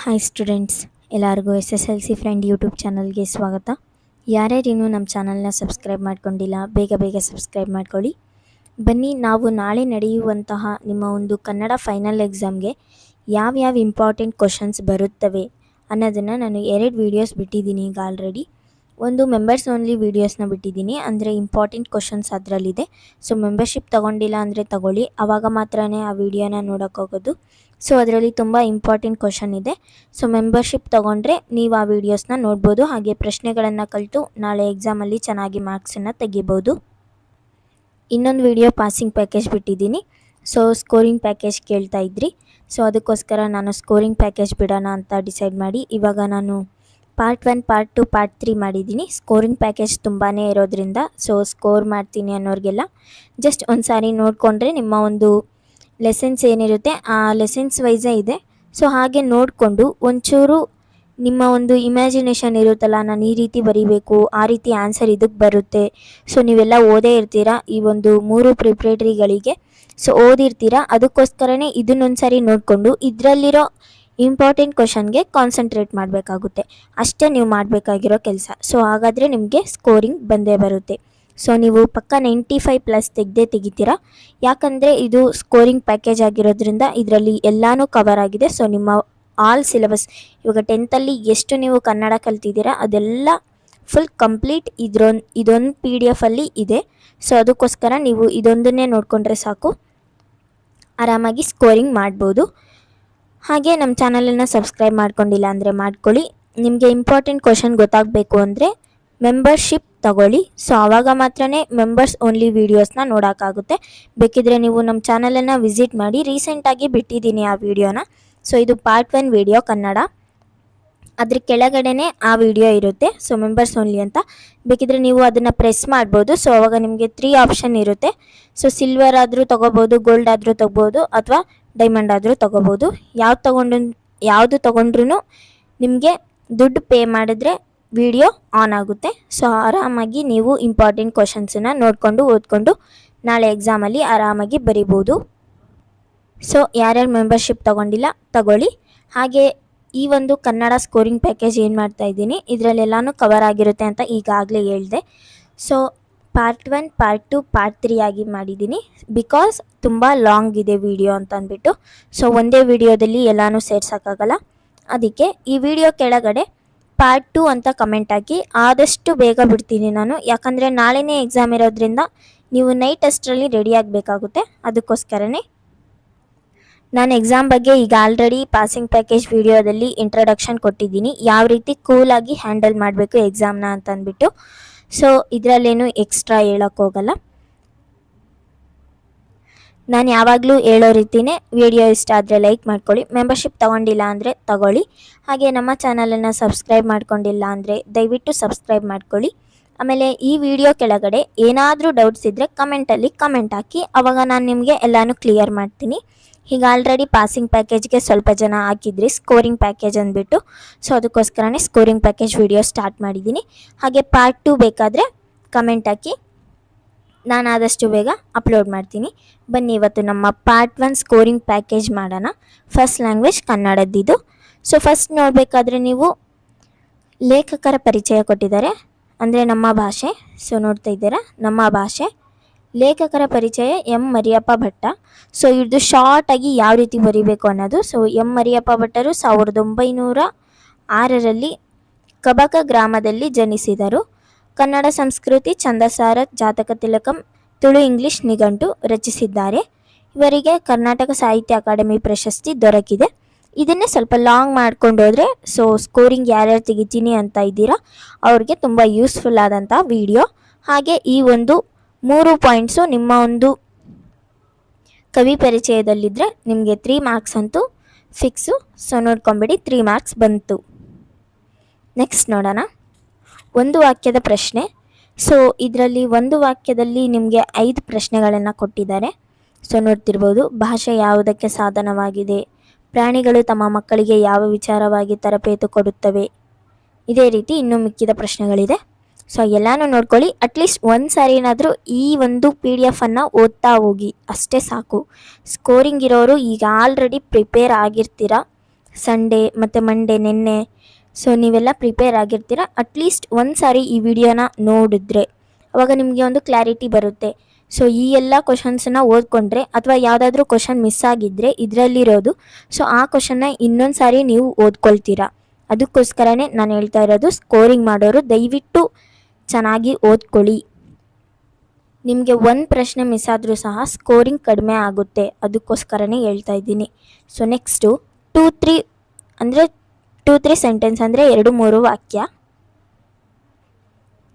Hi students, ಎಲ್ಲರಿಗೂ SSLC friend YouTube ಚಾನಲ್ಗೆ ಸ್ವಾಗತ. ಯಾರ್ಯಾರು ಇನ್ನೂ ನಮ್ಮ ಚಾನಲ್ನ ಸಬ್ಸ್ಕ್ರೈಬ್ ಮಾಡ್ಕೊಂಡಿಲ್ಲ, ಬೇಗ ಸಬ್ಸ್ಕ್ರೈಬ್ ಮಾಡ್ಕೊಳ್ಳಿ. ಬನ್ನಿ, ನಾವು ನಾಳೆ ನಡೆಯುವಂತಹ ನಿಮ್ಮ ಒಂದು ಕನ್ನಡ ಫೈನಲ್ ಎಕ್ಸಾಮ್ಗೆ ಯಾವ್ಯಾವ ಇಂಪಾರ್ಟೆಂಟ್ ಕ್ವಶನ್ಸ್ ಬರುತ್ತವೆ ಅನ್ನೋದನ್ನು ನಾನು 2 ವೀಡಿಯೋಸ್ ಬಿಟ್ಟಿದ್ದೀನಿ ಈಗ ಆಲ್ರೆಡಿ. ಒಂದು ಮೆಂಬರ್ಸ್ ಓನ್ಲಿ ವೀಡಿಯೋಸ್ನ ಬಿಟ್ಟಿದ್ದೀನಿ, ಅಂದರೆ ಇಂಪಾರ್ಟೆಂಟ್ ಕ್ವಶನ್ಸ್ ಅದರಲ್ಲಿದೆ. ಸೊ ಮೆಂಬರ್ಶಿಪ್ ತೊಗೊಂಡಿಲ್ಲ ಅಂದರೆ ತಗೊಳ್ಳಿ, ಆವಾಗ ಮಾತ್ರನೇ ಆ ವಿಡಿಯೋನ ನೋಡೋಕ್ಕೋಗೋದು. ಸೊ ಅದರಲ್ಲಿ ತುಂಬ ಇಂಪಾರ್ಟೆಂಟ್ ಕ್ವಶನ್ ಇದೆ. ಸೊ ಮೆಂಬರ್ಶಿಪ್ ತೊಗೊಂಡ್ರೆ ನೀವು ಆ ವೀಡಿಯೋಸ್ನ ನೋಡ್ಬೋದು, ಹಾಗೆ ಪ್ರಶ್ನೆಗಳನ್ನು ಕಲಿತು ನಾಳೆ ಎಕ್ಸಾಮಲ್ಲಿ ಚೆನ್ನಾಗಿ ಮಾರ್ಕ್ಸನ್ನು ತೆಗಿಬೋದು. ಇನ್ನೊಂದು ವಿಡಿಯೋ ಪಾಸಿಂಗ್ ಪ್ಯಾಕೇಜ್ ಬಿಟ್ಟಿದ್ದೀನಿ. ಸೊ ಸ್ಕೋರಿಂಗ್ ಪ್ಯಾಕೇಜ್ ಕೇಳ್ತಾ ಇದ್ರಿ, ಸೊ ಅದಕ್ಕೋಸ್ಕರ ನಾನು ಸ್ಕೋರಿಂಗ್ ಪ್ಯಾಕೇಜ್ ಬಿಡೋಣ ಅಂತ ಡಿಸೈಡ್ ಮಾಡಿ ಇವಾಗ ನಾನು ಪಾರ್ಟ್ 1, ಪಾರ್ಟ್ 2, ಪಾರ್ಟ್ 3 ಮಾಡಿದ್ದೀನಿ. ಸ್ಕೋರಿಂಗ್ ಪ್ಯಾಕೇಜ್ ತುಂಬಾ ಇರೋದ್ರಿಂದ ಸೊ ಸ್ಕೋರ್ ಮಾಡ್ತೀನಿ ಅನ್ನೋರಿಗೆಲ್ಲ ಜಸ್ಟ್ ಒಂದು ಸಾರಿ ನೋಡಿಕೊಂಡ್ರೆ ನಿಮ್ಮ ಒಂದು ಲೆಸನ್ಸ್ ಏನಿರುತ್ತೆ ಆ ಲೆಸನ್ಸ್ ವೈಸೇ ಇದೆ. ಸೊ ಹಾಗೆ ನೋಡಿಕೊಂಡು ಒಂಚೂರು ನಿಮ್ಮ ಒಂದು ಇಮ್ಯಾಜಿನೇಷನ್ ಇರುತ್ತಲ್ಲ, ನಾನು ಈ ರೀತಿ ಬರೀಬೇಕು, ಆ ರೀತಿ ಆನ್ಸರ್ ಇದಕ್ಕೆ ಬರುತ್ತೆ. ಸೊ ನೀವೆಲ್ಲ ಓದೇ ಇರ್ತೀರಾ ಈ ಒಂದು 3 ಪ್ರಿಪ್ರೇಟರಿಗಳಿಗೆ, ಸೊ ಓದಿರ್ತೀರಾ. ಅದಕ್ಕೋಸ್ಕರನೇ ಇದನ್ನೊಂದು ಸಾರಿ ನೋಡಿಕೊಂಡು ಇದರಲ್ಲಿರೋ ಇಂಪಾರ್ಟೆಂಟ್ ಕ್ವಶನ್ಗೆ ಕಾನ್ಸಂಟ್ರೇಟ್ ಮಾಡಬೇಕಾಗುತ್ತೆ. ಅಷ್ಟೇ ನೀವು ಮಾಡಬೇಕಾಗಿರೋ ಕೆಲಸ. ಸೊ ಹಾಗಾದರೆ ನಿಮಗೆ ಸ್ಕೋರಿಂಗ್ ಬಂದೇ ಬರುತ್ತೆ. ಸೊ ನೀವು ಪಕ್ಕ 95+ ತೆಗಿತೀರಾ, ಯಾಕಂದರೆ ಇದು ಸ್ಕೋರಿಂಗ್ ಪ್ಯಾಕೇಜ್ ಆಗಿರೋದ್ರಿಂದ ಇದರಲ್ಲಿ ಎಲ್ಲನೂ ಕವರ್ ಆಗಿದೆ. ಸೊ ನಿಮ್ಮ ಆಲ್ ಸಿಲೆಬಸ್ ಇವಾಗ 10th ಎಷ್ಟು ನೀವು ಕನ್ನಡ ಕಲ್ತಿದ್ದೀರಾ ಅದೆಲ್ಲ ಫುಲ್ ಕಂಪ್ಲೀಟ್ ಇದೊಂದು PDF ಅಲ್ಲಿ ಇದೆ. ಸೊ ಅದಕ್ಕೋಸ್ಕರ ನೀವು ಇದೊಂದನ್ನೇ ನೋಡಿಕೊಂಡ್ರೆ ಸಾಕು, ಆರಾಮಾಗಿ ಸ್ಕೋರಿಂಗ್ ಮಾಡ್ಬೋದು. ಹಾಗೆ ನಮ್ಮ ಚಾನಲನ್ನು ಸಬ್ಸ್ಕ್ರೈಬ್ ಮಾಡ್ಕೊಂಡಿಲ್ಲ ಅಂದರೆ ಮಾಡ್ಕೊಳ್ಳಿ. ನಿಮಗೆ ಇಂಪಾರ್ಟೆಂಟ್ ಕ್ವಶನ್ ಗೊತ್ತಾಗಬೇಕು ಅಂದರೆ ಮೆಂಬರ್ಶಿಪ್ ತಗೊಳ್ಳಿ. ಸೊ ಆವಾಗ ಮಾತ್ರನೇ ಮೆಂಬರ್ಸ್ ಓನ್ಲಿ ವೀಡಿಯೋಸ್ನ ನೋಡೋಕ್ಕಾಗುತ್ತೆ. ಬೇಕಿದ್ರೆ ನೀವು ನಮ್ಮ ಚಾನಲನ್ನು ವಿಸಿಟ್ ಮಾಡಿ, ರೀಸೆಂಟಾಗಿ ಬಿಟ್ಟಿದ್ದೀನಿ ಆ ವಿಡಿಯೋನ. ಸೊ ಇದು ಪಾರ್ಟ್ 1 ವಿಡಿಯೋ ಕನ್ನಡ, ಅದ್ರ ಕೆಳಗಡೆನೇ ಆ ವಿಡಿಯೋ ಇರುತ್ತೆ. ಸೊ ಮೆಂಬರ್ಸ್ ಓನ್ಲಿ ಅಂತ ಬೇಕಿದ್ರೆ ನೀವು ಅದನ್ನು ಪ್ರೆಸ್ ಮಾಡ್ಬೋದು. ಸೊ ಅವಾಗ ನಿಮಗೆ 3 ಆಪ್ಷನ್ ಇರುತ್ತೆ. ಸೊ ಸಿಲ್ವರ್ ಆದರೂ ತೊಗೋಬೋದು, ಗೋಲ್ಡ್ ಆದರೂ ತೊಗೋಬೋದು, ಅಥವಾ ಡೈಮಂಡ್ ಆದರೂ ತೊಗೋಬೋದು. ಯಾವುದು ತೊಗೊಂಡ್ರೂ ನಿಮಗೆ ದುಡ್ಡು ಪೇ ಮಾಡಿದ್ರೆ ವಿಡಿಯೋ ಆನ್ ಆಗುತ್ತೆ. ಸೊ ಆರಾಮಾಗಿ ನೀವು ಇಂಪಾರ್ಟೆಂಟ್ ಕ್ವಶನ್ಸನ್ನು ನೋಡಿಕೊಂಡು ಓದ್ಕೊಂಡು ನಾಳೆ ಎಕ್ಸಾಮಲ್ಲಿ ಆರಾಮಾಗಿ ಬರಿಬೋದು. ಸೊ ಯಾರ್ಯಾರು ಮೆಂಬರ್ಶಿಪ್ ತೊಗೊಂಡಿಲ್ಲ ತಗೊಳ್ಳಿ. ಹಾಗೆ ಈ ಒಂದು ಕನ್ನಡ ಸ್ಕೋರಿಂಗ್ ಪ್ಯಾಕೇಜ್ ಏನು ಮಾಡ್ತಾ ಇದ್ದೀನಿ ಇದರಲ್ಲೆಲ್ಲನೂ ಕವರ್ ಆಗಿರುತ್ತೆ ಅಂತ ಈಗಾಗಲೇ ಹೇಳಿದೆ. ಸೊ ಪಾರ್ಟ್ 1, ಪಾರ್ಟ್ 2, ಪಾರ್ಟ್ 3 ಆಗಿ ಮಾಡಿದ್ದೀನಿ, ಬಿಕಾಸ್ ತುಂಬ ಲಾಂಗ್ ಇದೆ ವಿಡಿಯೋ ಅಂತ ಅಂದ್ಬಿಟ್ಟು. ಸೊ ಒಂದೇ ವಿಡಿಯೋದಲ್ಲಿ ಎಲ್ಲನೂ ಸೇರ್ಸೋಕ್ಕಾಗಲ್ಲ. ಅದಕ್ಕೆ ಈ ವಿಡಿಯೋ ಕೆಳಗಡೆ ಪಾರ್ಟ್ 2 ಅಂತ ಕಮೆಂಟ್ ಹಾಕಿ, ಆದಷ್ಟು ಬೇಗ ಬಿಡ್ತೀನಿ ನಾನು, ಯಾಕಂದರೆ ನಾಳೆನೇ ಎಕ್ಸಾಮ್ ಇರೋದ್ರಿಂದ ನೀವು ನೈಟ್ ಅಷ್ಟರಲ್ಲಿ ರೆಡಿ ಆಗಬೇಕಾಗುತ್ತೆ. ಅದಕ್ಕೋಸ್ಕರನೇ ನಾನು ಎಕ್ಸಾಮ್ ಬಗ್ಗೆ ಈಗ ಆಲ್ರೆಡಿ ಪಾಸಿಂಗ್ ಪ್ಯಾಕೇಜ್ ವಿಡಿಯೋದಲ್ಲಿ ಇಂಟ್ರಡಕ್ಷನ್ ಕೊಟ್ಟಿದ್ದೀನಿ, ಯಾವ ರೀತಿ ಕೂಲಾಗಿ ಹ್ಯಾಂಡಲ್ ಮಾಡಬೇಕು ಎಕ್ಸಾಮ್ನ ಅಂತಂದ್ಬಿಟ್ಟು. ಸೊ ಇದರಲ್ಲೇನು ಎಕ್ಸ್ಟ್ರಾ ಹೇಳೋಕ್ಕೋಗಲ್ಲ, ನಾನು ಯಾವಾಗಲೂ ಹೇಳೋ ರೀತಿಯೇ. ವಿಡಿಯೋ ಇಷ್ಟ ಆದರೆ ಲೈಕ್ ಮಾಡ್ಕೊಳ್ಳಿ, ಮೆಂಬರ್ಶಿಪ್ ತೊಗೊಂಡಿಲ್ಲ ಅಂದರೆ ತಗೊಳ್ಳಿ. ಹಾಗೆ ನಮ್ಮ ಚಾನಲನ್ನು ಸಬ್ಸ್ಕ್ರೈಬ್ ಮಾಡ್ಕೊಂಡಿಲ್ಲ ಅಂದರೆ ದಯವಿಟ್ಟು ಸಬ್ಸ್ಕ್ರೈಬ್ ಮಾಡ್ಕೊಳ್ಳಿ. ಆಮೇಲೆ ಈ ವಿಡಿಯೋ ಕೆಳಗಡೆ ಏನಾದರೂ ಡೌಟ್ಸ್ ಇದ್ದರೆ ಕಮೆಂಟಲ್ಲಿ ಕಮೆಂಟ್ ಹಾಕಿ, ಆವಾಗ ನಾನು ನಿಮಗೆ ಎಲ್ಲನೂ ಕ್ಲಿಯರ್ ಮಾಡ್ತೀನಿ. ಈಗ ಆಲ್ರೆಡಿ ಪಾಸಿಂಗ್ ಪ್ಯಾಕೇಜ್ಗೆ ಸ್ವಲ್ಪ ಜನ ಹಾಕಿದ್ರಿ ಸ್ಕೋರಿಂಗ್ ಪ್ಯಾಕೇಜ್ ಅಂದ್ಬಿಟ್ಟು. ಸೊ ಅದಕ್ಕೋಸ್ಕರನೇ ಸ್ಕೋರಿಂಗ್ ಪ್ಯಾಕೇಜ್ ವಿಡಿಯೋ ಸ್ಟಾರ್ಟ್ ಮಾಡಿದ್ದೀನಿ. ಹಾಗೆ ಪಾರ್ಟ್ 2 ಬೇಕಾದರೆ ಕಮೆಂಟ್ ಹಾಕಿ, ನಾನು ಆದಷ್ಟು ಬೇಗ ಅಪ್ಲೋಡ್ ಮಾಡ್ತೀನಿ. ಬನ್ನಿ ಇವತ್ತು ನಮ್ಮ ಪಾರ್ಟ್ 1 ಸ್ಕೋರಿಂಗ್ ಪ್ಯಾಕೇಜ್ ಮಾಡೋಣ. ಫಸ್ಟ್ ಲ್ಯಾಂಗ್ವೇಜ್ ಕನ್ನಡದ್ದಿದ್ದು. ಸೊ ಫಸ್ಟ್ ನೋಡಬೇಕಾದ್ರೆ ನೀವು ಲೇಖಕರ ಪರಿಚಯ ಕೊಟ್ಟಿದ್ದಾರೆ, ಅಂದರೆ ನಮ್ಮ ಭಾಷೆ. ಸೊ ನೋಡ್ತಾ ಇದ್ದೀರಾ, ನಮ್ಮ ಭಾಷೆ. ಲೇಖಕರ ಪರಿಚಯ ಎಂ ಮರಿಯಪ್ಪ ಭಟ್ಟ. ಸೊ ಇವ್ರದ್ದು ಶಾರ್ಟಾಗಿ ಯಾವ ರೀತಿ ಬರೀಬೇಕು ಅನ್ನೋದು. ಸೊ ಎಂ ಮರಿಯಪ್ಪ ಭಟ್ಟರು 1906ರಲ್ಲಿ ಕಬಕ ಗ್ರಾಮದಲ್ಲಿ ಜನಿಸಿದರು. ಕನ್ನಡ ಸಂಸ್ಕೃತಿ, ಛಂದಸಾರ, ಜಾತಕ ತಿಲಕಂ, ತುಳು ಇಂಗ್ಲಿಷ್ ನಿಘಂಟು ರಚಿಸಿದ್ದಾರೆ. ಇವರಿಗೆ ಕರ್ನಾಟಕ ಸಾಹಿತ್ಯ ಅಕಾಡೆಮಿ ಪ್ರಶಸ್ತಿ ದೊರಕಿದೆ. ಇದನ್ನೇ ಸ್ವಲ್ಪ ಲಾಂಗ್ ಮಾಡ್ಕೊಂಡು ಹೋದರೆ ಸೊ ಸ್ಕೋರಿಂಗ್ ಯಾರ್ಯಾರು ತೆಗಿತೀನಿ ಅಂತ ಇದ್ದೀರಾ ಅವ್ರಿಗೆ ತುಂಬ ಯೂಸ್ಫುಲ್ ಆದಂಥ ವಿಡಿಯೋ. ಹಾಗೆ ಈ ಒಂದು 3 ಪಾಯಿಂಟ್ಸು ನಿಮ್ಮ ಒಂದು ಕವಿ ಪರಿಚಯದಲ್ಲಿದ್ದರೆ ನಿಮಗೆ 3 ಮಾರ್ಕ್ಸ್ ಅಂತೂ ಫಿಕ್ಸು. ಸೊ ನೋಡ್ಕೊಂಬಿಡಿ, 3 ಮಾರ್ಕ್ಸ್ ಬಂತು. ನೆಕ್ಸ್ಟ್ ನೋಡೋಣ, ಒಂದು ವಾಕ್ಯದ ಪ್ರಶ್ನೆ. ಸೊ ಇದರಲ್ಲಿ ಒಂದು ವಾಕ್ಯದಲ್ಲಿ ನಿಮಗೆ 5 ಪ್ರಶ್ನೆಗಳನ್ನು ಕೊಟ್ಟಿದ್ದಾರೆ. ಸೊ ನೋಡ್ತಿರ್ಬೋದು, ಭಾಷೆ ಯಾವುದಕ್ಕೆ ಸಾಧನವಾಗಿದೆ, ಪ್ರಾಣಿಗಳು ತಮ್ಮ ಮಕ್ಕಳಿಗೆ ಯಾವ ವಿಚಾರವಾಗಿ ತರಬೇತು ಕೊಡುತ್ತವೆ, ಇದೇ ರೀತಿ ಇನ್ನೂ ಮಿಕ್ಕಿದ ಪ್ರಶ್ನೆಗಳಿದೆ. ಸೊ ಎಲ್ಲನೂ ನೋಡ್ಕೊಳ್ಳಿ. ಅಟ್ಲೀಸ್ಟ್ ಒಂದು ಸಾರಿನಾದರೂ ಈ ಒಂದು PDF ಓದ್ತಾ ಹೋಗಿ, ಅಷ್ಟೇ ಸಾಕು. ಸ್ಕೋರಿಂಗ್ ಇರೋರು ಈಗ ಆಲ್ರೆಡಿ ಪ್ರಿಪೇರ್ ಆಗಿರ್ತೀರ. ಸಂಡೇ ಮತ್ತು ಮಂಡೇ ನಿನ್ನೆ. ಸೊ ನೀವೆಲ್ಲ ಪ್ರಿಪೇರ್ ಆಗಿರ್ತೀರ. ಅಟ್ಲೀಸ್ಟ್ ಒಂದು ಸಾರಿ ಈ ವಿಡಿಯೋನ ನೋಡಿದ್ರೆ ಅವಾಗ ನಿಮಗೆ ಒಂದು ಕ್ಲಾರಿಟಿ ಬರುತ್ತೆ. ಸೊ ಈ ಎಲ್ಲ ಕ್ವಶನ್ಸನ್ನ ಓದ್ಕೊಂಡ್ರೆ ಅಥವಾ ಯಾವುದಾದ್ರೂ ಕ್ವಶನ್ ಮಿಸ್ ಆಗಿದ್ದರೆ ಇದರಲ್ಲಿರೋದು, ಸೊ ಆ ಕ್ವಶನ್ನ ಇನ್ನೊಂದು ಸಾರಿ ನೀವು ಓದ್ಕೊಳ್ತೀರಾ. ಅದಕ್ಕೋಸ್ಕರನೇ ನಾನು ಹೇಳ್ತಾ ಇರೋದು, ಸ್ಕೋರಿಂಗ್ ಮಾಡೋರು ದಯವಿಟ್ಟು ಚೆನ್ನಾಗಿ ಓದ್ಕೊಳ್ಳಿ. ನಿಮಗೆ ಒಂದು ಪ್ರಶ್ನೆ ಮಿಸ್ ಆದರೂ ಸಹ ಸ್ಕೋರಿಂಗ್ ಕಡಿಮೆ ಆಗುತ್ತೆ, ಅದಕ್ಕೋಸ್ಕರನೇ ಹೇಳ್ತಾ ಇದ್ದೀನಿ. ಸೊ ನೆಕ್ಸ್ಟು 2-3 ಅಂದರೆ 2-3 ಸೆಂಟೆನ್ಸ್ ಅಂದರೆ 2-3 ವಾಕ್ಯ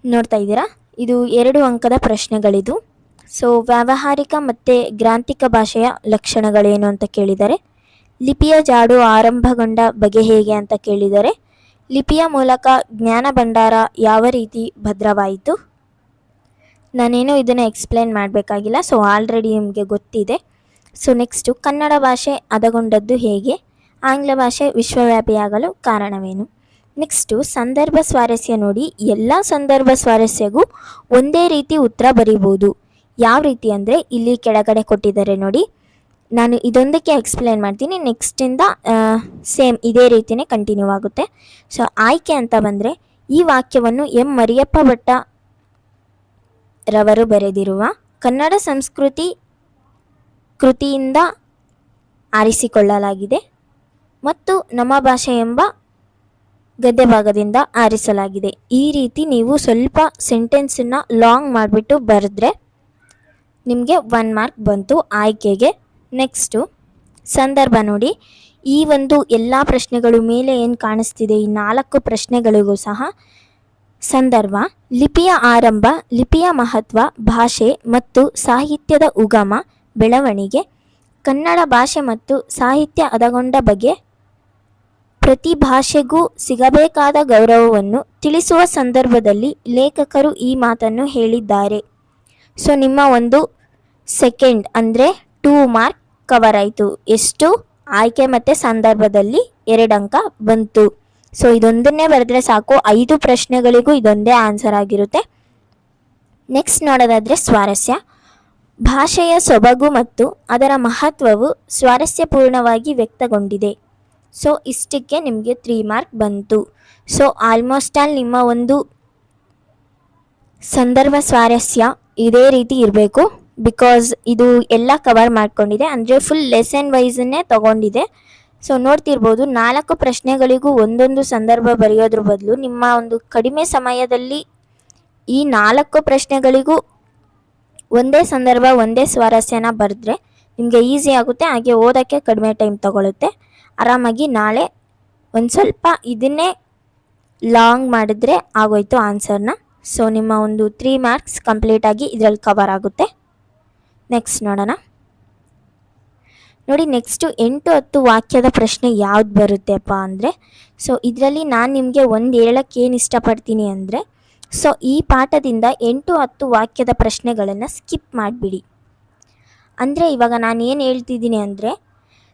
ನೋಡ್ತಾ ಇದ್ದೀರಾ. ಇದು 2 ಅಂಕದ ಪ್ರಶ್ನೆಗಳಿದು. ಸೊ ವ್ಯಾವಹಾರಿಕ ಮತ್ತು ಗ್ರಾಂಥಿಕ ಭಾಷೆಯ ಲಕ್ಷಣಗಳೇನು ಅಂತ ಕೇಳಿದ್ದಾರೆ. ಲಿಪಿಯ ಜಾಡು ಆರಂಭಗೊಂಡ ಬಗೆ ಹೇಗೆ ಅಂತ ಕೇಳಿದ್ದಾರೆ. ಲಿಪಿಯ ಮೂಲಕ ಜ್ಞಾನ ಭಂಡಾರ ಯಾವ ರೀತಿ ಭದ್ರವಾಯಿತು. ನಾನೇನು ಇದನ್ನು ಎಕ್ಸ್ಪ್ಲೇನ್ ಮಾಡಬೇಕಾಗಿಲ್ಲ, ಸೊ ಆಲ್ರೆಡಿ ನಿಮಗೆ ಗೊತ್ತಿದೆ. ಸೊ ನೆಕ್ಸ್ಟು ಕನ್ನಡ ಭಾಷೆ ಹದಗೊಂಡದ್ದು ಹೇಗೆ, ಆಂಗ್ಲ ಭಾಷೆ ವಿಶ್ವವ್ಯಾಪಿಯಾಗಲು ಕಾರಣವೇನು. ನೆಕ್ಸ್ಟು ಸಂದರ್ಭ ಸ್ವಾರಸ್ಯ ನೋಡಿ. ಎಲ್ಲ ಸಂದರ್ಭ ಸ್ವಾರಸ್ಯಗೂ ಒಂದೇ ರೀತಿ ಉತ್ತರ ಬರೀಬೋದು. ಯಾವ ರೀತಿ ಅಂದರೆ ಇಲ್ಲಿ ಕೆಳಗಡೆ ಕೊಟ್ಟಿದ್ದಾರೆ ನೋಡಿ. ನಾನು ಇದೊಂದಕ್ಕೆ ಎಕ್ಸ್ಪ್ಲೇನ್ ಮಾಡ್ತೀನಿ, ನೆಕ್ಸ್ಟಿಂದ ಸೇಮ್ ಇದೇ ರೀತಿಯೇ ಕಂಟಿನ್ಯೂ ಆಗುತ್ತೆ. ಸೊ ಆಯ್ಕೆ ಅಂತ ಬಂದರೆ, ಈ ವಾಕ್ಯವನ್ನು ಎಂ ಮರಿಯಪ್ಪ ಭಟ್ಟ ರವರು ಬರೆದಿರುವ ಕನ್ನಡ ಸಂಸ್ಕೃತಿ ಕೃತಿಯಿಂದ ಆರಿಸಿಕೊಳ್ಳಲಾಗಿದೆ ಮತ್ತು ನಮ್ಮ ಭಾಷೆ ಎಂಬ ಗದ್ಯ ಭಾಗದಿಂದ ಆರಿಸಲಾಗಿದೆ. ಈ ರೀತಿ ನೀವು ಸ್ವಲ್ಪ ಸೆಂಟೆನ್ಸನ್ನು ಲಾಂಗ್ ಮಾಡಿಬಿಟ್ಟು ಬರೆದ್ರೆ ನಿಮಗೆ 1 ಮಾರ್ಕ್ ಬಂತು ಆಯ್ಕೆಗೆ. ನೆಕ್ಸ್ಟು ಸಂದರ್ಭ ನೋಡಿ. ಈ ಒಂದು ಎಲ್ಲ ಪ್ರಶ್ನೆಗಳು ಮೇಲೆ ಏನು ಕಾಣಿಸ್ತಿದೆ, ಈ 4 ಪ್ರಶ್ನೆಗಳಿಗೂ ಸಹ ಸಂದರ್ಭ, ಲಿಪಿಯ ಆರಂಭ, ಲಿಪಿಯ ಮಹತ್ವ, ಭಾಷೆ ಮತ್ತು ಸಾಹಿತ್ಯದ ಉಗಮ, ಬೆಳವಣಿಗೆ, ಕನ್ನಡ ಭಾಷೆ ಮತ್ತು ಸಾಹಿತ್ಯ ಹದಗೊಂಡ ಬಗೆ, ಪ್ರತಿ ಭಾಷೆಗೂ ಸಿಗಬೇಕಾದ ಗೌರವವನ್ನು ತಿಳಿಸುವ ಸಂದರ್ಭದಲ್ಲಿ ಲೇಖಕರು ಈ ಮಾತನ್ನು ಹೇಳಿದ್ದಾರೆ. ಸೊ ನಿಮ್ಮ ಒಂದು ಸೆಕೆಂಡ್ ಅಂದರೆ 2 ಮಾರ್ಕ್ ಕವರ್ ಆಯಿತು. ಎಷ್ಟು? ಆಯ್ಕೆ ಮತ್ತು ಸಂದರ್ಭದಲ್ಲಿ 2 ಅಂಕ ಬಂತು. ಸೊ ಇದೊಂದನ್ನೇ ಬರೆದ್ರೆ ಸಾಕು, 5 ಪ್ರಶ್ನೆಗಳಿಗೂ ಇದೊಂದೇ ಆನ್ಸರ್ ಆಗಿರುತ್ತೆ. ನೆಕ್ಸ್ಟ್ ನೋಡೋದಾದರೆ ಸ್ವಾರಸ್ಯ. ಭಾಷೆಯ ಸೊಬಗು ಮತ್ತು ಅದರ ಮಹತ್ವವು ಸ್ವಾರಸ್ಯಪೂರ್ಣವಾಗಿ ವ್ಯಕ್ತಗೊಂಡಿದೆ. ಸೊ ಇಷ್ಟಕ್ಕೆ ನಿಮಗೆ 3 ಮಾರ್ಕ್ ಬಂತು. ಸೊ ಆಲ್ಮೋಸ್ಟ್ ಆಲ್ ನಿಮ್ಮ ಒಂದು ಸಂದರ್ಭ ಸ್ವಾರಸ್ಯ ಇದೇ ರೀತಿ ಇರಬೇಕು. ಬಿಕಾಸ್ ಇದು ಎಲ್ಲ ಕವರ್ ಮಾಡ್ಕೊಂಡಿದೆ, ಅಂದರೆ ಫುಲ್ ಲೆಸನ್ ವೈಸನ್ನೇ ತಗೊಂಡಿದೆ. ಸೊ ನೋಡ್ತಿರ್ಬೋದು, 4 ಪ್ರಶ್ನೆಗಳಿಗೂ ಒಂದೊಂದು ಸಂದರ್ಭ ಬರೆಯೋದ್ರ ಬದಲು ನಿಮ್ಮ ಒಂದು ಕಡಿಮೆ ಸಮಯದಲ್ಲಿ ಈ 4 ಪ್ರಶ್ನೆಗಳಿಗೂ ಒಂದೇ ಸಂದರ್ಭ ಒಂದೇ ಸ್ವಾರಸ್ಯನ ಬರೆದ್ರೆ ನಿಮಗೆ ಈಸಿ ಆಗುತ್ತೆ, ಹಾಗೆ ಓದೋಕ್ಕೆ ಕಡಿಮೆ ಟೈಮ್ ತಗೊಳುತ್ತೆ. ಆರಾಮಾಗಿ ನಾಳೆ ಒಂದು ಸ್ವಲ್ಪ ಇದನ್ನೇ ಲಾಂಗ್ ಮಾಡಿದ್ರೆ ಆಗೋಯ್ತು ಆನ್ಸರ್ನ. ಸೊ ನಿಮ್ಮ ಒಂದು 3 ಮಾರ್ಕ್ಸ್ ಕಂಪ್ಲೀಟಾಗಿ ಇದರಲ್ಲಿ ಕವರ್ ಆಗುತ್ತೆ. ನೆಕ್ಸ್ಟ್ ನೋಡೋಣ ನೋಡಿ. ನೆಕ್ಸ್ಟು 8-10 ವಾಕ್ಯದ ಪ್ರಶ್ನೆ ಯಾವ್ದು ಬರುತ್ತೆಪ್ಪ ಅಂದರೆ, ಸೊ ಇದರಲ್ಲಿ ನಾನು ನಿಮಗೆ ಒಂದು ಹೇಳಕ್ಕೆ ಏನು ಇಷ್ಟಪಡ್ತೀನಿ ಅಂದರೆ, ಸೊ ಈ ಪಾಠದಿಂದ 8-10 ವಾಕ್ಯದ ಪ್ರಶ್ನೆಗಳನ್ನು ಸ್ಕಿಪ್ ಮಾಡಿಬಿಡಿ. ಅಂದರೆ ಇವಾಗ ನಾನು ಏನು ಹೇಳ್ತಿದ್ದೀನಿ ಅಂದರೆ,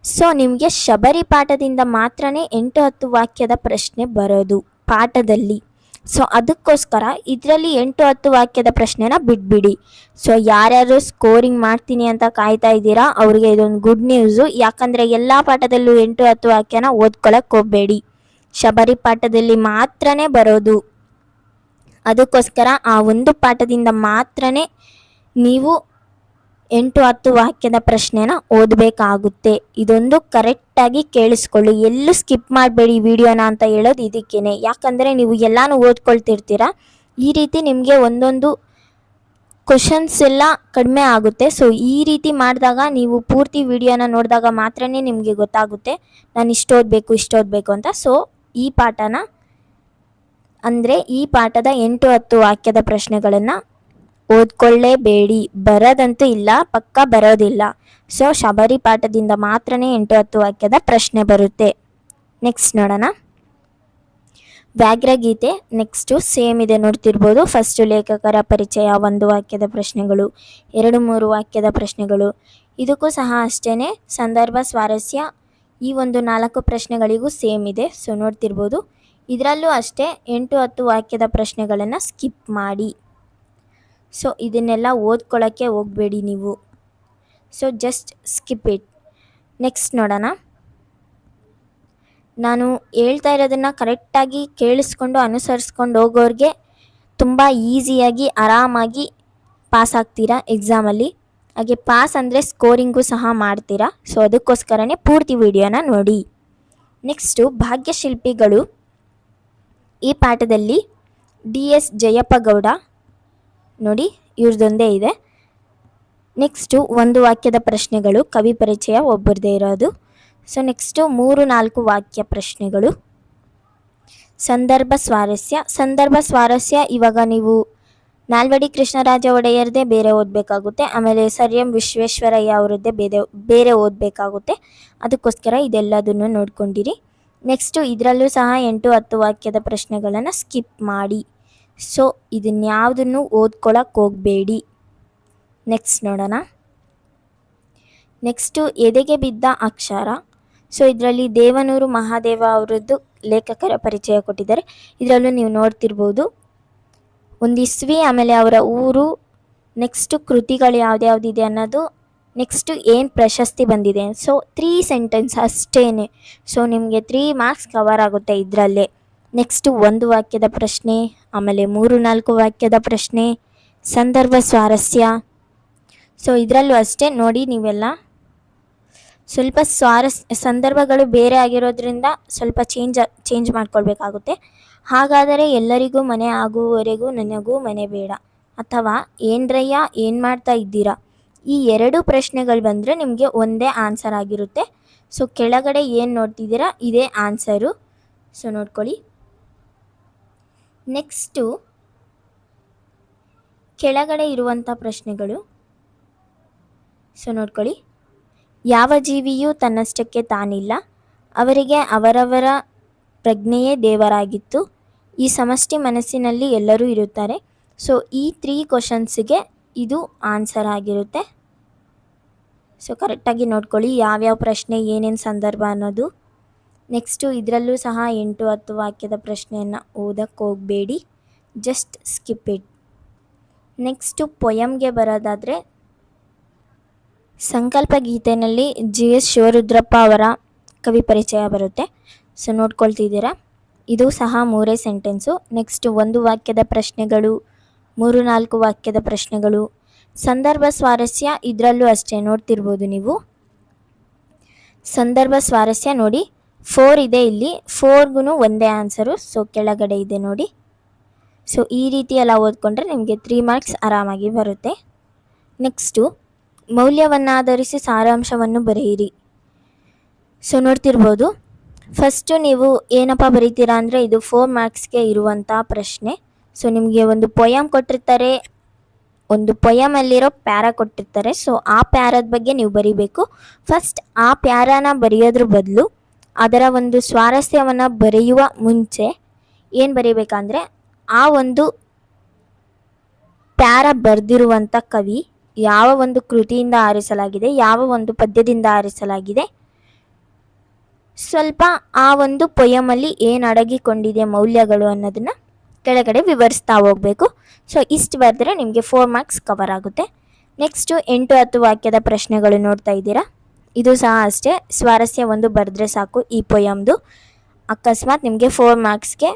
ಸೊ ನಿಮಗೆ ಶಬರಿ ಪಾಠದಿಂದ ಮಾತ್ರನೇ 8-10 ವಾಕ್ಯದ ಪ್ರಶ್ನೆ ಬರೋದು ಪಾಠದಲ್ಲಿ. ಸೊ ಅದಕ್ಕೋಸ್ಕರ ಇದರಲ್ಲಿ 8-10 ವಾಕ್ಯದ ಪ್ರಶ್ನೆನ ಬಿಟ್ಬಿಡಿ. ಸೊ ಯಾರ್ಯಾರು ಸ್ಕೋರಿಂಗ್ ಮಾಡ್ತೀನಿ ಅಂತ ಕಾಯ್ತಾ ಇದ್ದೀರಾ ಅವ್ರಿಗೆ ಇದೊಂದು ಗುಡ್ ನ್ಯೂಸು. ಯಾಕಂದರೆ ಎಲ್ಲ ಪಾಠದಲ್ಲೂ 8-10 ವಾಕ್ಯನ ಓದ್ಕೊಳಕ್ಕೆ ಹೋಗಬೇಡಿ, ಶಬರಿ ಪಾಠದಲ್ಲಿ ಮಾತ್ರನೇ ಬರೋದು. ಅದಕ್ಕೋಸ್ಕರ ಆ ಒಂದು ಪಾಠದಿಂದ ಮಾತ್ರನೇ ನೀವು 8-10 ವಾಕ್ಯದ ಪ್ರಶ್ನೆನ ಓದಬೇಕಾಗುತ್ತೆ. ಇದೊಂದು ಕರೆಕ್ಟಾಗಿ ಕೇಳಿಸ್ಕೊಳ್ಳಿ, ಎಲ್ಲೂ ಸ್ಕಿಪ್ ಮಾಡಬೇಡಿ ವಿಡಿಯೋನ ಅಂತ ಹೇಳೋದು ಇದಕ್ಕೇನೆ. ಯಾಕಂದರೆ ನೀವು ಎಲ್ಲನೂ ಓದ್ಕೊಳ್ತಿರ್ತೀರ, ಈ ರೀತಿ ನಿಮಗೆ ಒಂದೊಂದು ಕ್ವಶನ್ಸ್ ಎಲ್ಲ ಕಡಿಮೆ ಆಗುತ್ತೆ. ಸೊ ಈ ರೀತಿ ಮಾಡಿದಾಗ ನೀವು ಪೂರ್ತಿ ವಿಡಿಯೋನ ನೋಡಿದಾಗ ಮಾತ್ರನೇ ನಿಮಗೆ ಗೊತ್ತಾಗುತ್ತೆ ನಾನು ಇಷ್ಟು ಓದಬೇಕು ಅಂತ. ಸೊ ಈ ಪಾಠನ ಅಂದರೆ ಈ ಪಾಠದ 8-10 ವಾಕ್ಯದ ಪ್ರಶ್ನೆಗಳನ್ನು ಓದ್ಕೊಳ್ಳೇಬೇಡಿ, ಬರೋದಂತೂ ಇಲ್ಲ, ಪಕ್ಕ ಬರೋದಿಲ್ಲ. ಸೊ ಶಬರಿ ಪಾಠದಿಂದ ಮಾತ್ರನೇ 8-10 ವಾಕ್ಯದ ಪ್ರಶ್ನೆ ಬರುತ್ತೆ. ನೆಕ್ಸ್ಟ್ ನೋಡೋಣ ವ್ಯಾಘ್ರಗೀತೆ. ನೆಕ್ಸ್ಟು ಸೇಮ್ ಇದೆ ನೋಡ್ತಿರ್ಬೋದು. ಫಸ್ಟು ಲೇಖಕರ ಪರಿಚಯ, 1 ವಾಕ್ಯದ ಪ್ರಶ್ನೆಗಳು, 2-3 ವಾಕ್ಯದ ಪ್ರಶ್ನೆಗಳು. ಇದಕ್ಕೂ ಸಹ ಅಷ್ಟೇ ಸಂದರ್ಭ ಸ್ವಾರಸ್ಯ ಈ ಒಂದು 4 ಪ್ರಶ್ನೆಗಳಿಗೂ ಸೇಮ್ ಇದೆ. ಸೊ ನೋಡ್ತಿರ್ಬೋದು, ಇದರಲ್ಲೂ ಅಷ್ಟೇ 8-10 ವಾಕ್ಯದ ಪ್ರಶ್ನೆಗಳನ್ನು ಸ್ಕಿಪ್ ಮಾಡಿ. ಸೊ ಇದನ್ನೆಲ್ಲ ಓದ್ಕೊಳ್ಳೋಕ್ಕೆ ಹೋಗಬೇಡಿ ನೀವು. So just skip it. Next ನೋಡೋಣ ನಾನು ಹೇಳ್ತಾ ಇರೋದನ್ನು ಕರೆಕ್ಟಾಗಿ ಕೇಳಿಸ್ಕೊಂಡು ಅನುಸರಿಸ್ಕೊಂಡು ಹೋಗೋರಿಗೆ ತುಂಬ ಈಸಿಯಾಗಿ ಆರಾಮಾಗಿ ಪಾಸ್ ಆಗ್ತೀರಾ ಎಕ್ಸಾಮಲ್ಲಿ. ಹಾಗೆ ಪಾಸ್ ಅಂದರೆ ಸ್ಕೋರಿಂಗು ಸಹ ಮಾಡ್ತೀರಾ. ಸೊ ಅದಕ್ಕೋಸ್ಕರನೇ ಪೂರ್ತಿ ವಿಡಿಯೋನ ನೋಡಿ. ನೆಕ್ಸ್ಟು ಭಾಗ್ಯಶಿಲ್ಪಿಗಳು ಈ ಪಾಠದಲ್ಲಿ DS ಜಯಪ್ಪ ಗೌಡ ನೋಡಿ, ಇವ್ರದ್ದೊಂದೇ ಇದೆ. ನೆಕ್ಸ್ಟು ಒಂದು ವಾಕ್ಯದ ಪ್ರಶ್ನೆಗಳು, ಕವಿ ಪರಿಚಯ ಒಬ್ಬರದೇ ಇರೋದು. ಸೊ ನೆಕ್ಸ್ಟು 3-4 ವಾಕ್ಯ ಪ್ರಶ್ನೆಗಳು. ಸಂದರ್ಭ ಸ್ವಾರಸ್ಯ ಇವಾಗ ನೀವು ನಾಲ್ವಡಿ ಕೃಷ್ಣರಾಜ ಒಡೆಯರ್ದೇ ಬೇರೆ ಓದಬೇಕಾಗುತ್ತೆ. ಆಮೇಲೆ ಸರ್ ಎಂ ವಿಶ್ವೇಶ್ವರಯ್ಯ ಅವರದ್ದೇ ಬೇರೆ ಓದಬೇಕಾಗುತ್ತೆ. ಅದಕ್ಕೋಸ್ಕರ ಇದೆಲ್ಲದನ್ನು ನೋಡ್ಕೊಂಡಿರಿ. ನೆಕ್ಸ್ಟು ಇದರಲ್ಲೂ ಸಹ 8-10 ವಾಕ್ಯದ ಪ್ರಶ್ನೆಗಳನ್ನು ಸ್ಕಿಪ್ ಮಾಡಿ. ಸೊ ಇದನ್ಯಾವುದನ್ನು ಓದ್ಕೊಳಕ್ಕೆ ಹೋಗಬೇಡಿ. ನೆಕ್ಸ್ಟ್ ನೋಡೋಣ. ನೆಕ್ಸ್ಟು ಎದೆಗೆ ಬಿದ್ದ ಅಕ್ಷರ. ಸೊ ಇದರಲ್ಲಿ ದೇವನೂರು ಮಹಾದೇವ ಅವರದ್ದು ಲೇಖಕರ ಪರಿಚಯ ಕೊಟ್ಟಿದ್ದಾರೆ. ಇದರಲ್ಲೂ ನೀವು ನೋಡ್ತಿರ್ಬೋದು ಒಂದು ಇಸ್ವಿ, ಆಮೇಲೆ ಅವರ ಊರು, ನೆಕ್ಸ್ಟು ಕೃತಿಗಳು ಯಾವ್ದ್ಯಾವ್ದಿದೆ ಅನ್ನೋದು, ನೆಕ್ಸ್ಟು ಏನು ಪ್ರಶಸ್ತಿ ಬಂದಿದೆ. ಸೊ 3 ಸೆಂಟೆನ್ಸ್ ಅಷ್ಟೇ. ಸೊ ನಿಮಗೆ 3 ಮಾರ್ಕ್ಸ್ ಕವರ್ ಆಗುತ್ತೆ ಇದರಲ್ಲೇ. ನೆಕ್ಸ್ಟು ಒಂದು ವಾಕ್ಯದ ಪ್ರಶ್ನೆ, ಆಮೇಲೆ 3-4 ವಾಕ್ಯದ ಪ್ರಶ್ನೆ, ಸಂದರ್ಭ ಸ್ವಾರಸ್ಯ. ಸೊ ಇದರಲ್ಲೂ ಅಷ್ಟೇ ನೋಡಿ, ನೀವೆಲ್ಲ ಸ್ವಲ್ಪ ಸಂದರ್ಭಗಳು ಬೇರೆ ಆಗಿರೋದ್ರಿಂದ ಸ್ವಲ್ಪ ಚೇಂಜ್ ಮಾಡ್ಕೊಳ್ಬೇಕಾಗುತ್ತೆ. ಹಾಗಾದರೆ ಎಲ್ಲರಿಗೂ ಮನೆ ಆಗುವವರೆಗೂ ನನಗೂ ಮನೆ ಬೇಡ, ಅಥವಾ ಏನ್ರಯ್ಯ ಏನು ಮಾಡ್ತಾ ಇದ್ದೀರಾ, ಈ 2 ಪ್ರಶ್ನೆಗಳು ಬಂದರೆ ನಿಮಗೆ ಒಂದೇ ಆನ್ಸರ್ ಆಗಿರುತ್ತೆ. ಸೊ ಕೆಳಗಡೆ ಏನು ನೋಡ್ತಿದ್ದೀರಾ ಇದೇ ಆನ್ಸರು. ಸೊ ನೋಡ್ಕೊಳ್ಳಿ. ನೆಕ್ಸ್ಟು ಕೆಳಗಡೆ ಇರುವಂಥ ಪ್ರಶ್ನೆಗಳು. ಸೊ ನೋಡ್ಕೊಳ್ಳಿ. ಯಾವ ಜೀವಿಯೂ ತನ್ನಷ್ಟಕ್ಕೆ ತಾನಿಲ್ಲ, ಅವರಿಗೆ ಅವರವರ ಪ್ರಜ್ಞೆಯೇ ದೇವರಾಗಿತ್ತು, ಈ ಸಮಷ್ಟಿ ಮನಸ್ಸಿನಲ್ಲಿ ಎಲ್ಲರೂ ಇರುತ್ತಾರೆ. ಸೊ ಈ 3 ಕ್ವಶನ್ಸಿಗೆ ಇದು ಆನ್ಸರ್ ಆಗಿರುತ್ತೆ. ಸೊ ಕರೆಕ್ಟಾಗಿ ನೋಡ್ಕೊಳ್ಳಿ ಯಾವ್ಯಾವ ಪ್ರಶ್ನೆ ಏನೇನು ಸಂದರ್ಭ ಅನ್ನೋದು. ನೆಕ್ಸ್ಟು ಇದರಲ್ಲೂ ಸಹ 8-10 ವಾಕ್ಯದ ಪ್ರಶ್ನೆಯನ್ನು ಓದಕ್ಕೆ ಹೋಗಬೇಡಿ, ಜಸ್ಟ್ ಸ್ಕಿಪ್ ಇಟ್. ನೆಕ್ಸ್ಟು ಪೊಯಮ್ಗೆ ಬರೋದಾದರೆ ಸಂಕಲ್ಪ ಗೀತೆಯಲ್ಲಿ GS ಶಿವರುದ್ರಪ್ಪ ಅವರ ಕವಿ ಪರಿಚಯ ಬರುತ್ತೆ. ಸೊ ನೋಡ್ಕೊಳ್ತಿದ್ದೀರಾ, ಇದು ಸಹ 3 ಸೆಂಟೆನ್ಸು. ನೆಕ್ಸ್ಟು ಒಂದು ವಾಕ್ಯದ ಪ್ರಶ್ನೆಗಳು, 3-4 ವಾಕ್ಯದ ಪ್ರಶ್ನೆಗಳು. ಸಂದರ್ಭ ಸ್ವಾರಸ್ಯ ಇದರಲ್ಲೂ ಅಷ್ಟೇ ನೋಡ್ತಿರ್ಬೋದು ನೀವು. ಸಂದರ್ಭ ಸ್ವಾರಸ್ಯ ನೋಡಿ 4 ಇದೆ ಇಲ್ಲಿ, 4ಗೂ ಒಂದೇ ಆನ್ಸರು. ಸೊ ಕೆಳಗಡೆ ಇದೆ ನೋಡಿ. ಸೊ ಈ ರೀತಿ ಎಲ್ಲ ಓದ್ಕೊಂಡ್ರೆ ನಿಮಗೆ 3 ಮಾರ್ಕ್ಸ್ ಆರಾಮಾಗಿ ಬರುತ್ತೆ. ನೆಕ್ಸ್ಟು ಮೌಲ್ಯವನ್ನಾಧರಿಸಿ ಸಾರಾಂಶವನ್ನು ಬರೆಯಿರಿ. ಸೊ ನೋಡ್ತಿರ್ಬೋದು, ಫಸ್ಟು ನೀವು ಏನಪ್ಪ ಬರೀತೀರಾ ಅಂದರೆ ಇದು 4 ಮಾರ್ಕ್ಸ್ಗೆ ಇರುವಂಥ ಪ್ರಶ್ನೆ. ಸೊ ನಿಮಗೆ ಒಂದು ಪೊಯಮ್ ಕೊಟ್ಟಿರ್ತಾರೆ, ಒಂದು ಪೊಯಮಲ್ಲಿರೋ ಪ್ಯಾರಾ ಕೊಟ್ಟಿರ್ತಾರೆ. ಸೊ ಆ ಪ್ಯಾರದ ಬಗ್ಗೆ ನೀವು ಬರೀಬೇಕು. ಫಸ್ಟ್ ಆ ಪ್ಯಾರಾನ ಬರೆಯೋದ್ರ ಬದಲು ಅದರ ಒಂದು ಸ್ವಾರಸ್ಯವನ್ನು ಬರೆಯುವ ಮುಂಚೆ ಏನು ಬರೀಬೇಕಂದ್ರೆ ಆ ಒಂದು ಪ್ಯಾರಾ ಬರೆದಿರುವಂಥ ಕವಿ ಯಾವ ಒಂದು ಕೃತಿಯಿಂದ ಆರಿಸಲಾಗಿದೆ, ಯಾವ ಒಂದು ಪದ್ಯದಿಂದ ಆರಿಸಲಾಗಿದೆ, ಸ್ವಲ್ಪ ಆ ಒಂದು ಪೊಯಮಲ್ಲಿ ಏನು ಅಡಗಿಕೊಂಡಿದೆ ಮೌಲ್ಯಗಳು ಅನ್ನೋದನ್ನು ಕೆಳಗಡೆ ವಿವರಿಸ್ತಾ ಹೋಗಬೇಕು. ಸೊ ಇಷ್ಟು ಬರೆದ್ರೆ ನಿಮಗೆ 4 ಮಾರ್ಕ್ಸ್ ಕವರ್ ಆಗುತ್ತೆ. ನೆಕ್ಸ್ಟು 8-10 ವಾಕ್ಯದ ಪ್ರಶ್ನೆಗಳು ನೋಡ್ತಾ ಇದ್ದೀರಾ. ಇದು ಸಹ ಅಷ್ಟೇ, ಸ್ವಾರಸ್ಯ ಒಂದು ಬರೆದ್ರೆ ಸಾಕು ಈ ಪೊಯಮ್ದು. ಅಕಸ್ಮಾತ್ ನಿಮಗೆ 4 ಮಾರ್ಕ್ಸ್ಗೆ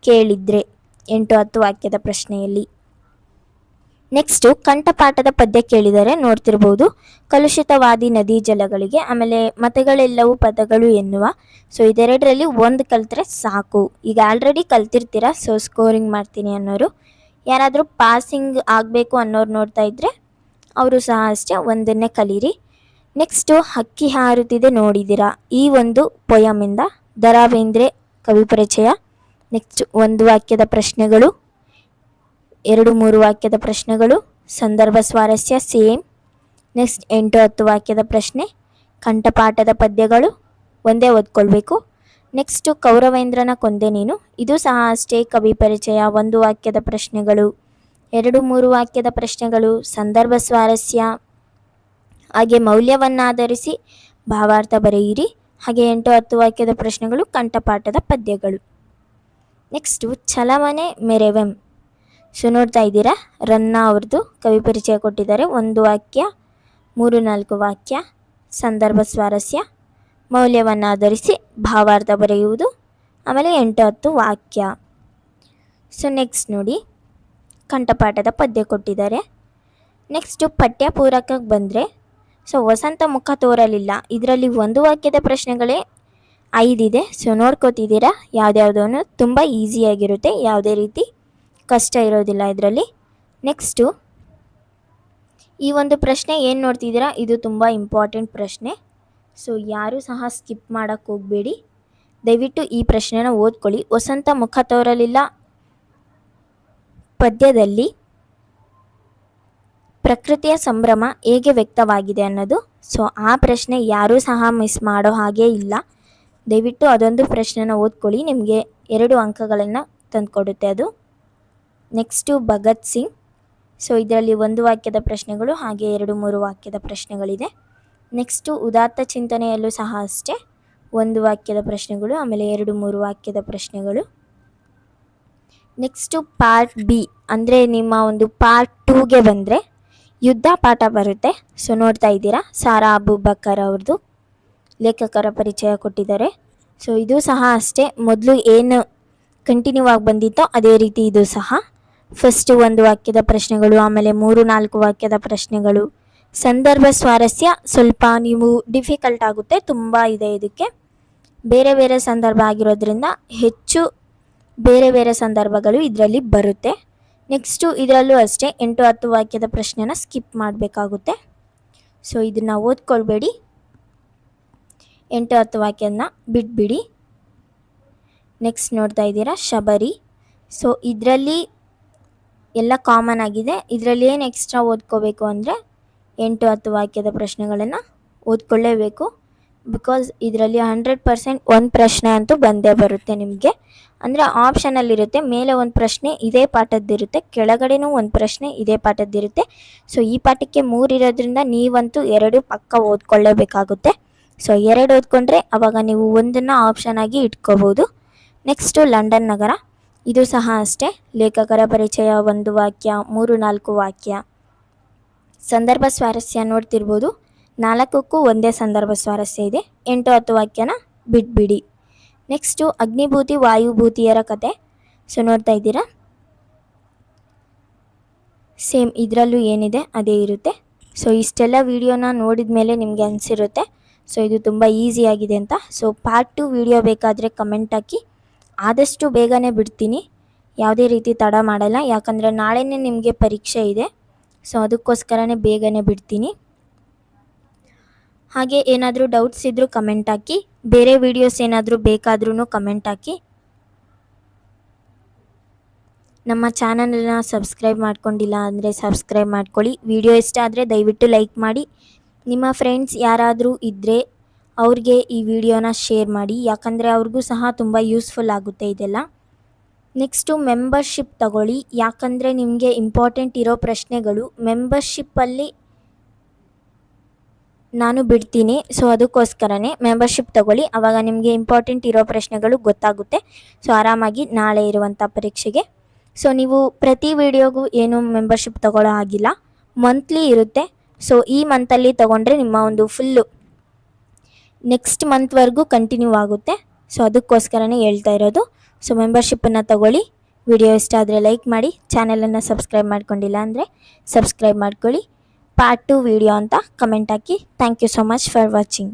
ಕೇಳಿದರೆ 8-10 ವಾಕ್ಯದ ಪ್ರಶ್ನೆಯಲ್ಲಿ. ನೆಕ್ಸ್ಟು ಕಂಠಪಾಠದ ಪದ್ಯ ಕೇಳಿದರೆ ನೋಡ್ತಿರ್ಬೋದು, ಕಲುಷಿತವಾದಿ ನದಿ ಜಲಗಳಿಗೆ, ಆಮೇಲೆ ಮತಗಳೆಲ್ಲವೂ ಪದಗಳು ಎನ್ನುವ. ಸೊ ಇದೆರಡರಲ್ಲಿ ಒಂದು ಕಲಿತ್ರೆ ಸಾಕು. ಈಗ ಆಲ್ರೆಡಿ ಕಲ್ತಿರ್ತೀರ, ಸೊ ಸ್ಕೋರಿಂಗ್ ಮಾಡ್ತೀನಿ ಅನ್ನೋರು, ಯಾರಾದರೂ ಪಾಸಿಂಗ್ ಆಗಬೇಕು ಅನ್ನೋರು ನೋಡ್ತಾ ಇದ್ದರೆ ಅವರು ಸಹ ಅಷ್ಟೇ ಒಂದನ್ನೇ ಕಲೀರಿ. ನೆಕ್ಸ್ಟು ಹಕ್ಕಿ ಹಾರುತ್ತಿದೆ ನೋಡಿದ್ದೀರಾ, ಈ ಒಂದು ಪೊಯಮಿಂದ ದ ರಾ ಬೇಂದ್ರೆ ಕವಿ ಪರಿಚಯ. ನೆಕ್ಸ್ಟ್ ಒಂದು ವಾಕ್ಯದ ಪ್ರಶ್ನೆಗಳು, 2-3 ವಾಕ್ಯದ ಪ್ರಶ್ನೆಗಳು, ಸಂದರ್ಭ ಸ್ವಾರಸ್ಯ ಸೇಮ್. ನೆಕ್ಸ್ಟ್ 8-10 ವಾಕ್ಯದ ಪ್ರಶ್ನೆ, ಕಂಠಪಾಠದ ಪದ್ಯಗಳು ಒಂದೇ ಓದ್ಕೊಳ್ಬೇಕು. ನೆಕ್ಸ್ಟು ಕೌರವೇಂದ್ರನ ಕೊಂದೆ ನೀನು, ಇದು ಸಹ ಅಷ್ಟೇ ಕವಿ ಪರಿಚಯ, 1 ವಾಕ್ಯದ ಪ್ರಶ್ನೆಗಳು, 2-3 ವಾಕ್ಯದ ಪ್ರಶ್ನೆಗಳು, ಸಂದರ್ಭ ಸ್ವಾರಸ್ಯ, ಹಾಗೆ ಮೌಲ್ಯವನ್ನಾಧರಿಸಿ ಭಾವಾರ್ಥ ಬರೆಯಿರಿ. ಹಾಗೆ 8-10 ವಾಕ್ಯದ ಪ್ರಶ್ನೆಗಳು, ಕಂಠಪಾಠದ ಪದ್ಯಗಳು. ನೆಕ್ಸ್ಟು ಛಲಮನೆ ಮೆರೆವೆಂ. ಸೊ ನೋಡ್ತಾ ಇದ್ದೀರಾ, ರನ್ನ ಅವ್ರದ್ದು ಕವಿ ಪರಿಚಯ ಕೊಟ್ಟಿದ್ದಾರೆ. 1 ವಾಕ್ಯ, 3-4 ವಾಕ್ಯ, ಸಂದರ್ಭ ಸ್ವಾರಸ್ಯ, ಮೌಲ್ಯವನ್ನು ಆಧರಿಸಿ ಭಾವಾರ್ಥ ಬರೆಯುವುದು. ಆಮೇಲೆ 8-10 ವಾಕ್ಯ. ಸೊ ನೆಕ್ಸ್ಟ್ ನೋಡಿ, ಕಂಠಪಾಠದ ಪದ್ಯ ಕೊಟ್ಟಿದ್ದಾರೆ. ನೆಕ್ಸ್ಟು ಪಠ್ಯಪೂರಕಕ್ಕೆ ಬಂದರೆ, ಸೊ ವಸಂತ ಮುಖ ತೋರಲಿಲ್ಲ, ಇದರಲ್ಲಿ ಒಂದು ವಾಕ್ಯದ ಪ್ರಶ್ನೆಗಳೇ 5 ಇದೆ. ಸೊ ನೋಡ್ಕೋತಿದ್ದೀರಾ ಯಾವ್ದ್ಯಾವ್ದೂ ತುಂಬ ಈಸಿಯಾಗಿರುತ್ತೆ, ಯಾವುದೇ ರೀತಿ ಕಷ್ಟ ಇರೋದಿಲ್ಲ ಇದರಲ್ಲಿ. ನೆಕ್ಸ್ಟು ಈ ಒಂದು ಪ್ರಶ್ನೆ ಏನು ನೋಡ್ತಿದ್ದೀರಾ, ಇದು ತುಂಬ ಇಂಪಾರ್ಟೆಂಟ್ ಪ್ರಶ್ನೆ. ಸೊ ಯಾರೂ ಸಹ ಸ್ಕಿಪ್ ಮಾಡೋಕ್ಕೆ ಹೋಗಬೇಡಿ, ದಯವಿಟ್ಟು ಈ ಪ್ರಶ್ನೆನ ಓದ್ಕೊಳ್ಳಿ. ವಸಂತ ಮುಖ ತೋರಲಿಲ್ಲ ಪದ್ಯದಲ್ಲಿ ಪ್ರಕೃತಿಯ ಸಂಭ್ರಮ ಹೇಗೆ ವ್ಯಕ್ತವಾಗಿದೆ ಅನ್ನೋದು. ಸೊ ಆ ಪ್ರಶ್ನೆ ಯಾರೂ ಸಹ ಮಿಸ್ ಮಾಡೋ ಹಾಗೆ ಇಲ್ಲ, ದಯವಿಟ್ಟು ಅದೊಂದು ಪ್ರಶ್ನೆನ ಓದ್ಕೊಳ್ಳಿ, ನಿಮಗೆ 2 ಅಂಕಗಳನ್ನು ತಂದುಕೊಡುತ್ತೆ ಅದು. ನೆಕ್ಸ್ಟು ಭಗತ್ ಸಿಂಗ್. ಸೊ ಇದರಲ್ಲಿ ಒಂದು ವಾಕ್ಯದ ಪ್ರಶ್ನೆಗಳು ಹಾಗೆ 2-3 ವಾಕ್ಯದ ಪ್ರಶ್ನೆಗಳಿದೆ. ನೆಕ್ಸ್ಟು ಉದಾತ್ತ ಚಿಂತನೆಯಲ್ಲೂ ಸಹ ಅಷ್ಟೇ, ಒಂದು ವಾಕ್ಯದ ಪ್ರಶ್ನೆಗಳು ಆಮೇಲೆ 2-3 ವಾಕ್ಯದ ಪ್ರಶ್ನೆಗಳು. ನೆಕ್ಸ್ಟು ಪಾರ್ಟ್ ಬಿ ಅಂದರೆ ನಿಮ್ಮ ಒಂದು ಪಾರ್ಟ್ 2ಗೆ ಬಂದರೆ ಯುದ್ಧ ಪಾಠ ಬರುತ್ತೆ. ಸೊ ನೋಡ್ತಾ ಇದ್ದೀರಾ, ಸಾರಾ ಅಬೂಬಕರ್ ಅವ್ರದ್ದು ಲೇಖಕರ ಪರಿಚಯ ಕೊಟ್ಟಿದ್ದಾರೆ. ಸೊ ಇದು ಸಹ ಅಷ್ಟೇ, ಮೊದಲು ಏನು ಕಂಟಿನ್ಯೂ ಆಗಿ ಬಂದಿತ್ತೋ ಅದೇ ರೀತಿ ಇದು ಸಹ. ಫಸ್ಟು ಒಂದು ವಾಕ್ಯದ ಪ್ರಶ್ನೆಗಳು, ಆಮೇಲೆ 3-4 ವಾಕ್ಯದ ಪ್ರಶ್ನೆಗಳು. ಸಂದರ್ಭ ಸ್ವಾರಸ್ಯ ಸ್ವಲ್ಪ ನೀವು ಡಿಫಿಕಲ್ಟ್ ಆಗುತ್ತೆ, ತುಂಬ ಇದೆ ಇದಕ್ಕೆ. ಬೇರೆ ಬೇರೆ ಸಂದರ್ಭ ಆಗಿರೋದ್ರಿಂದ ಹೆಚ್ಚು ಬೇರೆ ಬೇರೆ ಸಂದರ್ಭಗಳು ಇದರಲ್ಲಿ ಬರುತ್ತೆ. ನೆಕ್ಸ್ಟು ಇದರಲ್ಲೂ ಅಷ್ಟೇ 8-10 ವಾಕ್ಯದ ಪ್ರಶ್ನೆನ ಸ್ಕಿಪ್ ಮಾಡಬೇಕಾಗುತ್ತೆ. ಸೊ ಇದನ್ನು ಓದ್ಕೊಳ್ಬೇಡಿ, 8-10 ವಾಕ್ಯನ ಬಿಟ್ಬಿಡಿ. ನೆಕ್ಸ್ಟ್ ನೋಡ್ತಾ ಇದ್ದೀರಾ ಶಬರಿ. ಸೊ ಇದರಲ್ಲಿ ಎಲ್ಲ ಕಾಮನ್ ಆಗಿದೆ, ಇದರಲ್ಲಿ ಏನು ಎಕ್ಸ್ಟ್ರಾ ಓದ್ಕೋಬೇಕು ಅಂದರೆ 8-10 ವಾಕ್ಯದ ಪ್ರಶ್ನೆಗಳನ್ನು ಓದ್ಕೊಳ್ಳೇಬೇಕು. ಬಿಕಾಸ್ ಇದರಲ್ಲಿ 100% ಒಂದು ಪ್ರಶ್ನೆ ಅಂತೂ ಬಂದೇ ಬರುತ್ತೆ ನಿಮಗೆ. ಅಂದರೆ ಆಪ್ಷನಲ್ಲಿರುತ್ತೆ, ಮೇಲೆ ಒಂದು ಪ್ರಶ್ನೆ ಇದೇ ಪಾಠದ್ದಿರುತ್ತೆ, ಕೆಳಗಡೆನೂ ಒಂದು ಪ್ರಶ್ನೆ ಇದೇ ಪಾಠದ್ದಿರುತ್ತೆ. ಸೊ ಈ ಪಾಠಕ್ಕೆ 3 ಇರೋದ್ರಿಂದ ನೀವಂತೂ 2 ಪಕ್ಕ ಓದ್ಕೊಳ್ಳೇಬೇಕಾಗುತ್ತೆ. ಸೊ 2 ಓದ್ಕೊಂಡ್ರೆ ಆವಾಗ ನೀವು ಒಂದನ್ನು ಆಪ್ಷನ್ ಆಗಿ ಇಟ್ಕೋಬೋದು. ನೆಕ್ಸ್ಟು ಲಂಡನ್ ನಗರ. ಇದು ಸಹ ಅಷ್ಟೇ, ಲೇಖಕರ ಪರಿಚಯ, ಒಂದು ವಾಕ್ಯ, 3-4 ವಾಕ್ಯ. ಸಂದರ್ಭ ಸ್ವಾರಸ್ಯ ನೋಡ್ತಿರ್ಬೋದು, 4ಕ್ಕೂ ಒಂದೇ ಸಂದರ್ಭ ಸ್ವಾರಸ್ಯ ಇದೆ, 8-10 ವಾಕ್ಯನ ಬಿಟ್ಬಿಡಿ. ನೆಕ್ಸ್ಟು ಅಗ್ನಿಭೂತಿ ವಾಯುಭೂತಿಯರ ಕತೆ. ಸೊ ನೋಡ್ತಾ ಇದ್ದೀರಾ, ಸೇಮ್ ಇದರಲ್ಲೂ ಏನಿದೆ ಅದೇ ಇರುತ್ತೆ. ಸೊ ಇಷ್ಟೆಲ್ಲ ವಿಡಿಯೋನ ನೋಡಿದ ಮೇಲೆ ನಿಮಗೆ ಅನಿಸಿರುತ್ತೆ ಸೊ ಇದು ತುಂಬ ಈಸಿಯಾಗಿದೆ ಅಂತ. ಸೊ ಪಾರ್ಟ್ 2 ವಿಡಿಯೋ ಬೇಕಾದರೆ ಕಮೆಂಟ್ ಹಾಕಿ, ಆದಷ್ಟು ಬೇಗನೆ ಬಿಡ್ತೀನಿ, ಯಾವುದೇ ರೀತಿ ತಡ ಮಾಡಲ್ಲ. ಯಾಕಂದರೆ ನಾಳೆನೇ ನಿಮಗೆ ಪರೀಕ್ಷೆ ಇದೆ, ಸೊ ಅದಕ್ಕೋಸ್ಕರನೇ ಬೇಗನೆ ಬಿಡ್ತೀನಿ. ಹಾಗೆ ಏನಾದರೂ ಡೌಟ್ಸ್ ಇದ್ದರೂ ಕಮೆಂಟ್ ಹಾಕಿ, ಬೇರೆ ವೀಡಿಯೋಸ್ ಏನಾದರೂ ಬೇಕಾದ್ರೂ ಕಮೆಂಟ್ ಹಾಕಿ. ನಮ್ಮ ಚಾನಲನ್ನು ಸಬ್ಸ್ಕ್ರೈಬ್ ಮಾಡ್ಕೊಂಡಿಲ್ಲ ಅಂದರೆ ಸಬ್ಸ್ಕ್ರೈಬ್ ಮಾಡ್ಕೊಳ್ಳಿ. ವಿಡಿಯೋ ಇಷ್ಟ ಆದರೆ ದಯವಿಟ್ಟು ಲೈಕ್ ಮಾಡಿ. ನಿಮ್ಮ ಫ್ರೆಂಡ್ಸ್ ಯಾರಾದರೂ ಇದ್ದರೆ ಅವ್ರಿಗೆ ಈ ವಿಡಿಯೋನ ಶೇರ್ ಮಾಡಿ, ಯಾಕಂದರೆ ಅವ್ರಿಗೂ ಸಹ ತುಂಬ ಯೂಸ್ಫುಲ್ ಆಗುತ್ತೆ ಇದೆಲ್ಲ. ನೆಕ್ಸ್ಟು ಮೆಂಬರ್ಶಿಪ್ ತಗೊಳ್ಳಿ, ಯಾಕಂದರೆ ನಿಮಗೆ ಇಂಪಾರ್ಟೆಂಟ್ ಇರೋ ಪ್ರಶ್ನೆಗಳು ಮೆಂಬರ್ಶಿಪ್ಪಲ್ಲಿ ನಾನು ಬಿಡ್ತೀನಿ. ಸೊ ಅದಕ್ಕೋಸ್ಕರನೇ ಮೆಂಬರ್ಶಿಪ್ ತಗೊಳ್ಳಿ, ಆವಾಗ ನಿಮಗೆ ಇಂಪಾರ್ಟೆಂಟ್ ಇರೋ ಪ್ರಶ್ನೆಗಳು ಗೊತ್ತಾಗುತ್ತೆ. ಸೊ ಆರಾಮಾಗಿ ನಾಳೆ ಇರುವಂಥ ಪರೀಕ್ಷೆಗೆ. ಸೊ ನೀವು ಪ್ರತಿ ವಿಡಿಯೋಗೂ ಏನು ಮೆಂಬರ್ಶಿಪ್ ತಗೊಳ್ಳೋ ಆಗಿಲ್ಲ, ಮಂತ್ಲಿ ಇರುತ್ತೆ. ಸೊ ಈ ಮಂತಲ್ಲಿ ತೊಗೊಂಡ್ರೆ ನಿಮ್ಮ ಒಂದು ಫುಲ್ಲು ನೆಕ್ಸ್ಟ್ ಮಂತ್ವರೆಗೂ ಕಂಟಿನ್ಯೂ ಆಗುತ್ತೆ. ಸೊ ಅದಕ್ಕೋಸ್ಕರನೇ ಹೇಳ್ತಾ ಇರೋದು. ಸೊ ಮೆಂಬರ್ಶಿಪ್ಪನ್ನು ತಗೊಳ್ಳಿ. ವಿಡಿಯೋ ಇಷ್ಟ ಆದರೆ ಲೈಕ್ ಮಾಡಿ, ಚಾನಲನ್ನು ಸಬ್ಸ್ಕ್ರೈಬ್ ಮಾಡ್ಕೊಂಡಿಲ್ಲ ಅಂದರೆ ಸಬ್ಸ್ಕ್ರೈಬ್ ಮಾಡ್ಕೊಳ್ಳಿ. ಪಾರ್ಟ್ 2 ವಿಡಿಯೋ ಅಂತ ಕಮೆಂಟ್ ಹಾಕಿ. Thank you so much for watching.